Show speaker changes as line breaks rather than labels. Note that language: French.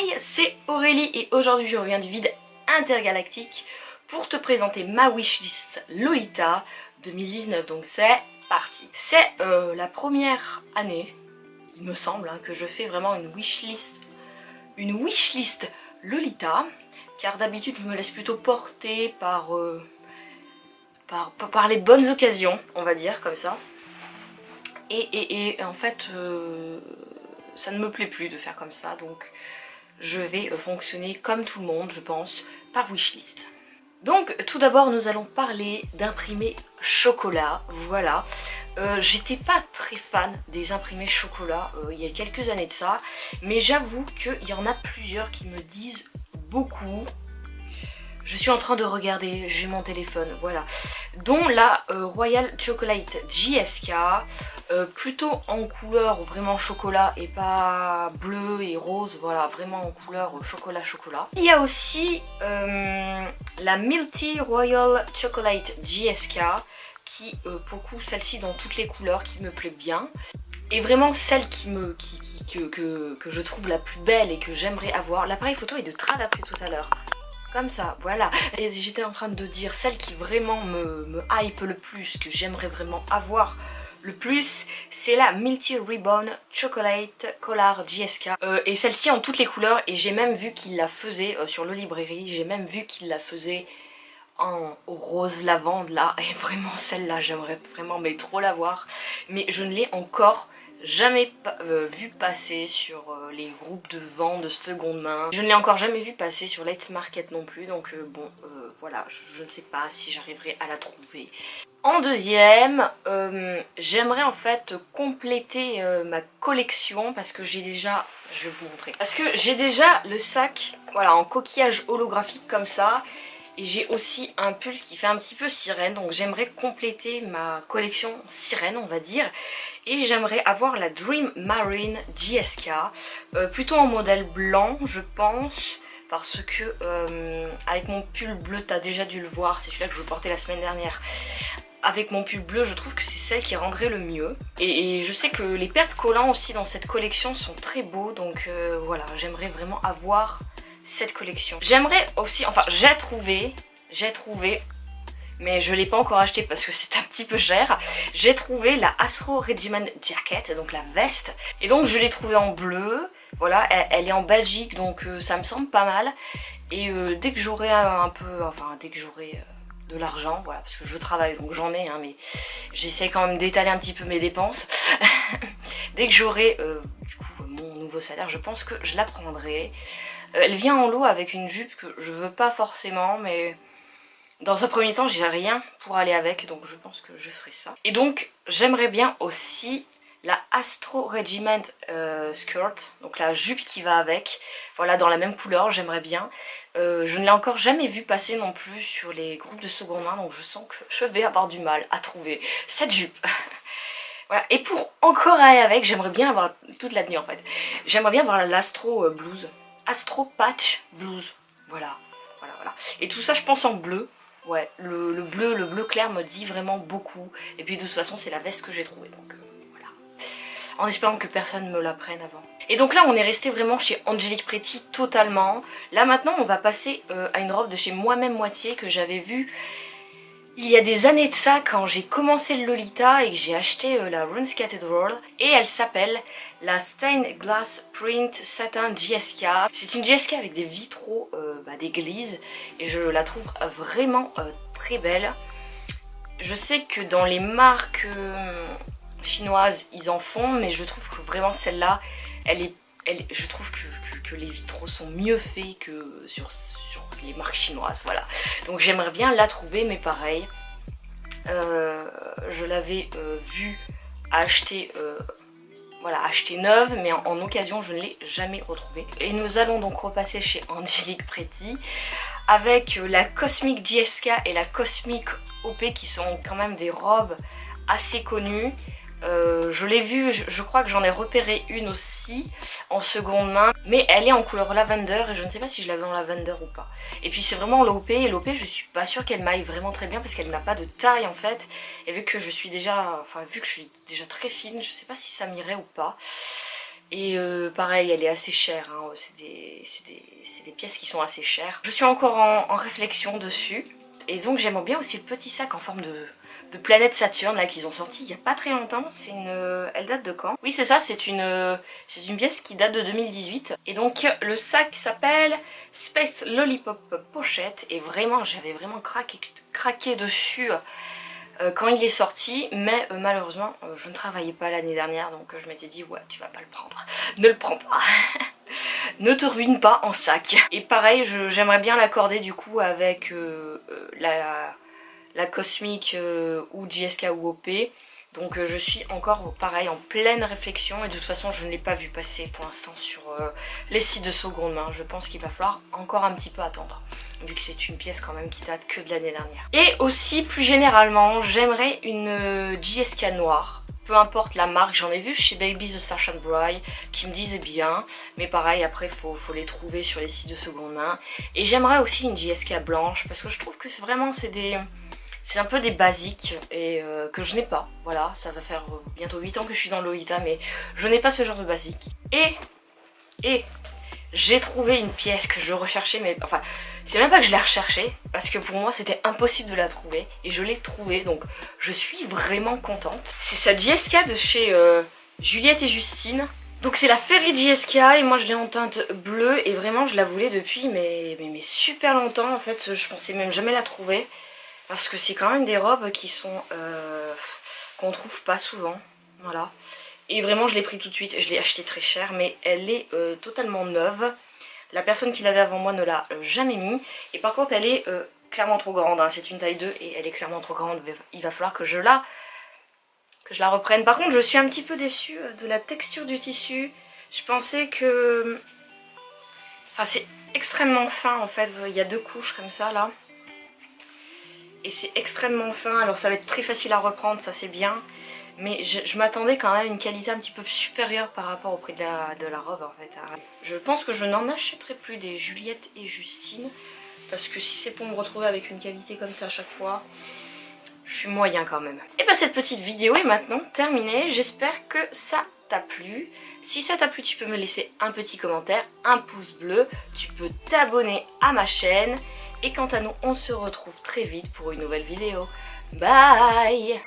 Hi, c'est Aurélie et aujourd'hui je reviens du vide intergalactique pour te présenter ma wishlist Lolita 2019, donc c'est parti. C'est la première année, il me semble, que je fais vraiment une wishlist Lolita, car d'habitude je me laisse plutôt porter par les bonnes occasions, on va dire, comme ça. Et en fait, ça ne me plaît plus de faire comme ça, donc je vais fonctionner comme tout le monde, je pense, par wishlist. Donc tout d'abord nous allons parler d'imprimés chocolat, voilà. J'étais pas très fan des imprimés chocolat il y a quelques années de ça, mais j'avoue qu'il y en a plusieurs qui me disent beaucoup. Je suis en train de regarder, j'ai mon téléphone, voilà. Dont la Royal Chocolate JSK, plutôt en couleur vraiment chocolat et pas bleu et rose, voilà, vraiment en couleur chocolat. Il y a aussi la Milty Royal Chocolate JSK, qui pour le coup, celle-ci dans toutes les couleurs, qui me plaît bien. Et vraiment celle que je trouve la plus belle et que j'aimerais avoir. L'appareil photo est de travers tout à l'heure. Comme ça, voilà. Et j'étais en train de dire celle qui vraiment me hype le plus, que j'aimerais vraiment avoir le plus, c'est la Milty Ribbon Chocolate Collar JSK. Et celle-ci en toutes les couleurs, et j'ai même vu qu'il la faisait sur le librairie, j'ai même vu qu'il la faisait en rose lavande là, et vraiment celle-là j'aimerais vraiment mais trop l'avoir, mais je ne l'ai encore jamais vu passer sur les groupes de vente de seconde main. Je ne l'ai encore jamais vu passer sur Let's Market non plus, donc bon, voilà, je ne sais pas si j'arriverai à la trouver. En deuxième, j'aimerais en fait compléter ma collection parce que j'ai déjà, je vais vous montrer, parce que j'ai déjà le sac, voilà, en coquillage holographique comme ça. Et j'ai aussi un pull qui fait un petit peu sirène, donc j'aimerais compléter ma collection sirène, on va dire. Et j'aimerais avoir la Dream Marine JSK, plutôt en modèle blanc, je pense. Parce que avec mon pull bleu, t'as déjà dû le voir, c'est celui-là que je portais la semaine dernière. Avec mon pull bleu, je trouve que c'est celle qui rendrait le mieux. Et je sais que les paires de collants aussi dans cette collection sont très beaux, donc voilà, j'aimerais vraiment avoir cette collection. J'aimerais aussi, enfin j'ai trouvé, mais je l'ai pas encore acheté parce que c'est un petit peu cher. J'ai trouvé la Astro Regiment Jacket, donc la veste, et donc je l'ai trouvée en bleu. Voilà, elle est en Belgique, donc ça me semble pas mal. Et dès que j'aurai dès que j'aurai de l'argent, voilà, parce que je travaille donc j'en ai, mais j'essaie quand même d'étaler un petit peu mes dépenses. Dès que j'aurai du coup mon nouveau salaire, je pense que je la prendrai. Elle vient en lot avec une jupe que je veux pas forcément, mais dans un premier temps j'ai rien pour aller avec, donc je pense que je ferai ça. Et donc j'aimerais bien aussi la Astro Regiment Skirt, donc la jupe qui va avec, voilà, dans la même couleur, j'aimerais bien. Je ne l'ai encore jamais vue passer non plus sur les groupes de seconde main, donc je sens que je vais avoir du mal à trouver cette jupe. Voilà. Et pour encore aller avec, j'aimerais bien avoir toute la tenue en fait. J'aimerais bien avoir l'Astro Blues. Astro Patch Blues, voilà. Et tout ça je pense en bleu, ouais, le bleu clair me dit vraiment beaucoup. Et puis de toute façon c'est la veste que j'ai trouvée, donc voilà. En espérant que personne me la prenne avant. Et donc là on est resté vraiment chez Angelique Pretty totalement. Là maintenant on va passer à une robe de chez Moi-même Moitié que j'avais vue il y a des années de ça quand j'ai commencé le Lolita et que j'ai acheté la Runes Cathedral, et elle s'appelle la Stained Glass Print Satin JSK. C'est une JSK avec des vitraux d'église et je la trouve vraiment très belle. Je sais que dans les marques chinoises ils en font, mais je trouve que vraiment celle-là, je trouve que les vitraux sont mieux faits que sur les marques chinoises, voilà. Donc j'aimerais bien la trouver, mais pareil, je l'avais vue acheter, voilà, acheter neuve, mais en occasion je ne l'ai jamais retrouvée. Et nous allons donc repasser chez Angelique Pretty avec la Cosmic JSK et la Cosmic OP qui sont quand même des robes assez connues. Je l'ai vue, je crois que j'en ai repéré une aussi en seconde main, mais elle est en couleur lavender et je ne sais pas si je l'avais en lavender ou pas. Et puis c'est vraiment l'OP, et l'OP je suis pas sûre qu'elle m'aille vraiment très bien parce qu'elle n'a pas de taille en fait, et vu que je suis déjà, vu que je suis déjà très fine, je sais pas si ça m'irait ou pas. Et pareil, elle est assez chère, hein. C'est des pièces qui sont assez chères. Je suis encore en réflexion dessus. Et donc j'aimerais bien aussi le petit sac en forme de planète Saturne là qu'ils ont sorti il n'y a pas très longtemps. C'est une... Elle date de quand? Oui c'est ça, c'est une pièce qui date de 2018. Et donc le sac s'appelle Space Lollipop Pochette. Et vraiment, j'avais vraiment craqué dessus quand il est sorti, mais malheureusement je ne travaillais pas l'année dernière, donc je m'étais dit ouais tu vas pas le prendre, ne le prends pas. Ne te ruine pas en sac. Et pareil, j'aimerais bien l'accorder du coup avec la Cosmic ou JSK ou OP. Donc je suis encore pareil en pleine réflexion et de toute façon je ne l'ai pas vu passer pour l'instant sur les sites de seconde main. Je pense qu'il va falloir encore un petit peu attendre, vu que c'est une pièce quand même qui date que de l'année dernière. Et aussi plus généralement, j'aimerais une JSK noire. Peu importe la marque, j'en ai vu chez Baby the Sash and Bry qui me disaient bien, mais pareil après faut les trouver sur les sites de seconde main. Et j'aimerais aussi une JSK blanche parce que je trouve que c'est un peu des basiques et que je n'ai pas. Voilà, ça va faire bientôt 8 ans que je suis dans Lolita, mais je n'ai pas ce genre de basique. Et j'ai trouvé une pièce que je recherchais, mais enfin, c'est même pas que je l'ai recherchée, parce que pour moi c'était impossible de la trouver, et je l'ai trouvée, donc je suis vraiment contente. C'est sa JSK de chez Juliette et Justine. Donc c'est la Fairy JSK, et moi je l'ai en teinte bleue, et vraiment je la voulais depuis mais super longtemps en fait, je pensais même jamais la trouver. Parce que c'est quand même des robes qui sont qu'on trouve pas souvent, voilà. Et vraiment je l'ai pris tout de suite, je l'ai acheté très cher, mais elle est totalement neuve. La personne qui l'avait avant moi ne l'a jamais mis. Et par contre elle est clairement trop grande, hein. C'est une taille 2 et elle est clairement trop grande. Il va falloir que je la reprenne. Par contre je suis un petit peu déçue de la texture du tissu. Je pensais que... Enfin c'est extrêmement fin en fait, il y a 2 couches comme ça là. Et c'est extrêmement fin, alors ça va être très facile à reprendre, ça c'est bien. Mais je m'attendais quand même à une qualité un petit peu supérieure par rapport au prix de la robe en fait. Je pense que je n'en achèterai plus des Juliette et Justine. Parce que si c'est pour me retrouver avec une qualité comme ça à chaque fois, je suis moyen quand même. Et bah cette petite vidéo est maintenant terminée, j'espère que ça t'a plu. Si ça t'a plu, tu peux me laisser un petit commentaire, un pouce bleu, tu peux t'abonner à ma chaîne. Et quant à nous, on se retrouve très vite pour une nouvelle vidéo. Bye!